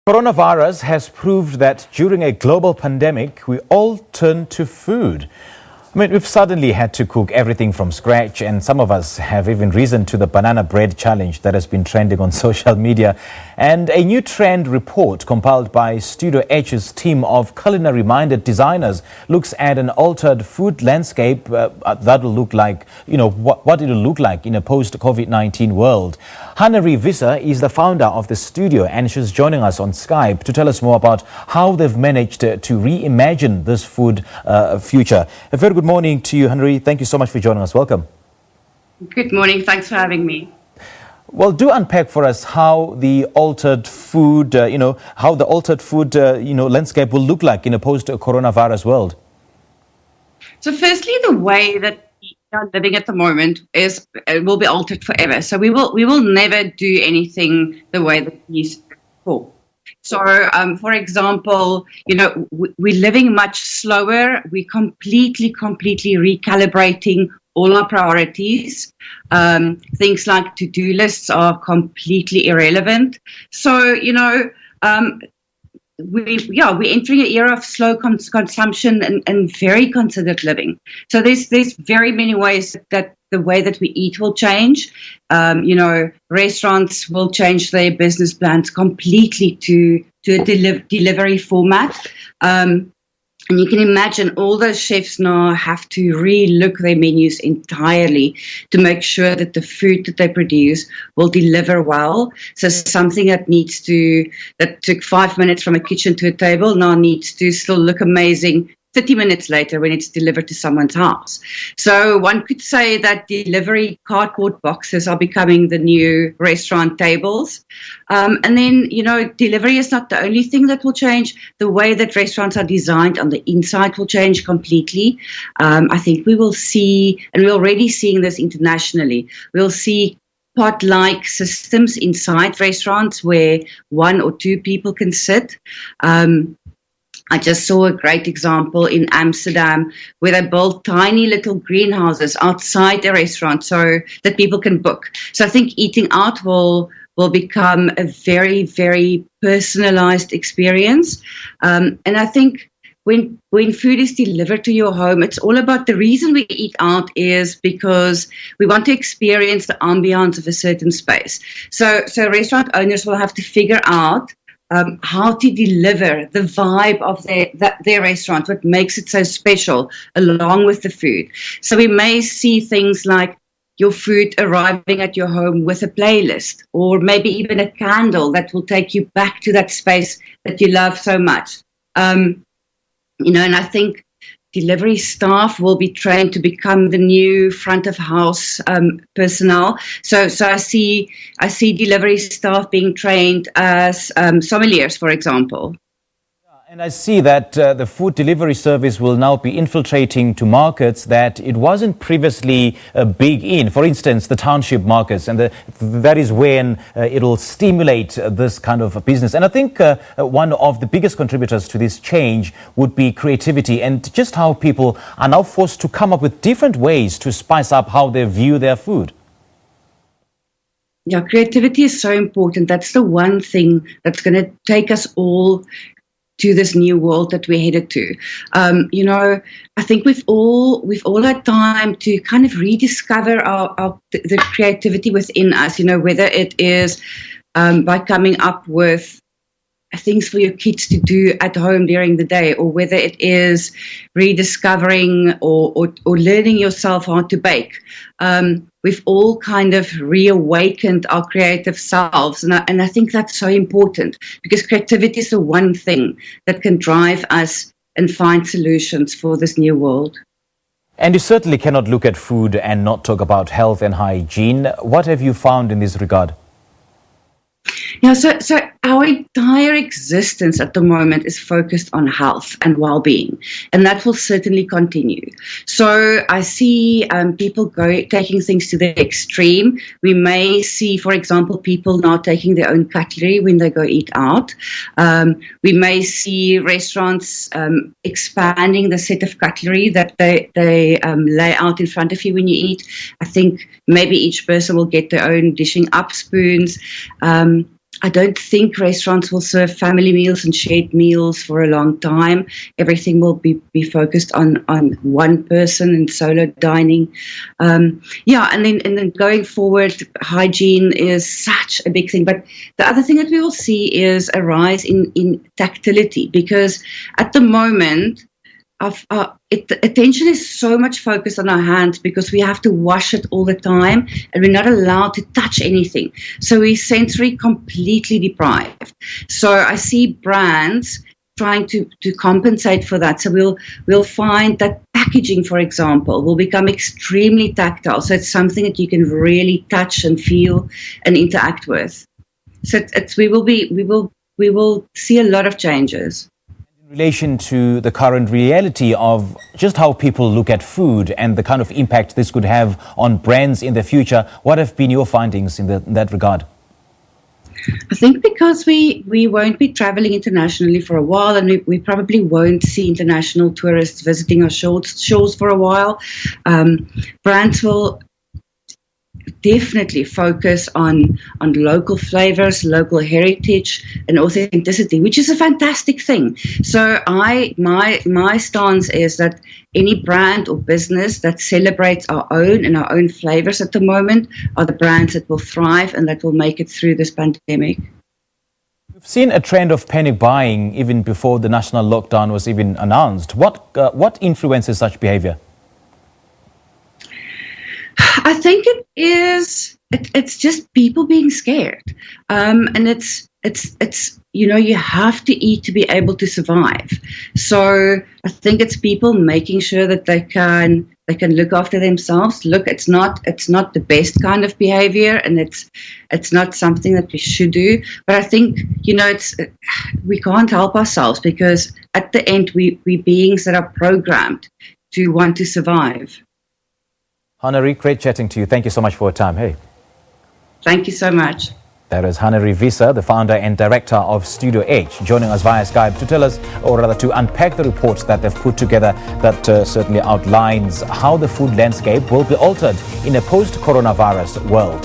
Coronavirus has proved that during a global pandemic, we all turn to food. We've suddenly had to cook everything from scratch, and some of us have even risen to the banana bread challenge that has been trending on social media. And a new trend report compiled by Studio H's team of culinary-minded designers looks at an altered food landscape that will look like, what it will look like in a post-COVID-19 world. Hanari Visser is the founder of the studio, and she's joining us on Skype to tell us more about how they've managed to reimagine this food future. A very good morning to you, Hanari. Thank you so much for joining us. Welcome. Good morning. Thanks for having me. Well, do unpack for us how the altered food, landscape will look like in a post-coronavirus world. So, firstly, the way that we are living at the moment will be altered forever. So, we will never do anything the way that we used to before. So, for example, we're living much slower. We're completely recalibrating all our priorities. Things like to-do lists are completely irrelevant. So, we're entering an era of slow consumption and very considered living. So there's very many ways that the way that we eat will change. Restaurants will change their business plans completely to a delivery format. And you can imagine all those chefs now have to re-look their menus entirely to make sure that the food that they produce will deliver well. So something that took 5 minutes from a kitchen to a table now needs to still look amazing 30 minutes later when it's delivered to someone's house. So one could say that delivery cardboard boxes are becoming the new restaurant tables. And then, delivery is not the only thing that will change. The way that restaurants are designed on the inside will change completely. I think we will see, and we're already seeing this internationally, we'll see pot-like systems inside restaurants where 1 or 2 people can sit. I just saw a great example in Amsterdam where they built tiny little greenhouses outside the restaurant so that people can book. So I think eating out will become a very, very personalized experience. And I think when food is delivered to your home, it's all about the reason we eat out is because we want to experience the ambiance of a certain space. So restaurant owners will have to figure out how to deliver the vibe of their restaurant, what makes it so special, along with the food. So we may see things like your food arriving at your home with a playlist, or maybe even a candle that will take you back to that space that you love so much. And I think delivery staff will be trained to become the new front of house personnel. So I see delivery staff being trained as sommeliers, for example. And I see that the food delivery service will now be infiltrating to markets that it wasn't previously big in. For instance, the township markets, and that is when it'll stimulate this kind of business. And I think one of the biggest contributors to this change would be creativity and just how people are now forced to come up with different ways to spice up how they view their food. Yeah, creativity is so important. That's the one thing that's going to take us all to this new world that we're headed to. I think we've all had time to kind of rediscover the creativity within us, whether it is by coming up with things for your kids to do at home during the day, or whether it is rediscovering or learning yourself how to bake. We've all kind of reawakened our creative selves. And I think that's so important because creativity is the one thing that can drive us and find solutions for this new world. And you certainly cannot look at food and not talk about health and hygiene. What have you found in this regard? Yeah, so our entire existence at the moment is focused on health and well-being, and that will certainly continue. So I see people taking things to the extreme. We may see, for example, people now taking their own cutlery when they go eat out. We may see restaurants expanding the set of cutlery that they lay out in front of you when you eat. I think maybe each person will get their own dishing up spoons. I don't think restaurants will serve family meals and shared meals for a long time. Everything will be focused on one person and solo dining. And then going forward, hygiene is such a big thing. But the other thing that we will see is a rise in tactility, because at the moment, attention is so much focused on our hands because we have to wash it all the time and we're not allowed to touch anything. So we're sensory completely deprived. So I see brands trying to compensate for that. So we'll find that packaging, for example, will become extremely tactile. So it's something that you can really touch and feel and interact with. So we will see a lot of changes. In relation to the current reality of just how people look at food and the kind of impact this could have on brands in the future, what have been your findings in that regard? I think because we won't be traveling internationally for a while, and we probably won't see international tourists visiting our shores for a while, brands will definitely focus on local flavors, local heritage, and authenticity, which is a fantastic thing. So my stance is that any brand or business that celebrates our own flavors at the moment are the brands that will thrive and that will make it through this pandemic. We've seen a trend of panic buying even before the national lockdown was even announced. What influences such behavior? I think it is. It's just people being scared, and it's you have to eat to be able to survive. So I think it's people making sure that they can look after themselves. Look, it's not the best kind of behavior, and it's not something that we should do. But I think we can't help ourselves, because at the end we beings that are programmed to want to survive. Hanari, great chatting to you. Thank you so much for your time. Hey. Thank you so much. That is Hanari Visa, the founder and director of Studio H, joining us via Skype to tell us, or rather to unpack the reports that they've put together that certainly outlines how the food landscape will be altered in a post-coronavirus world.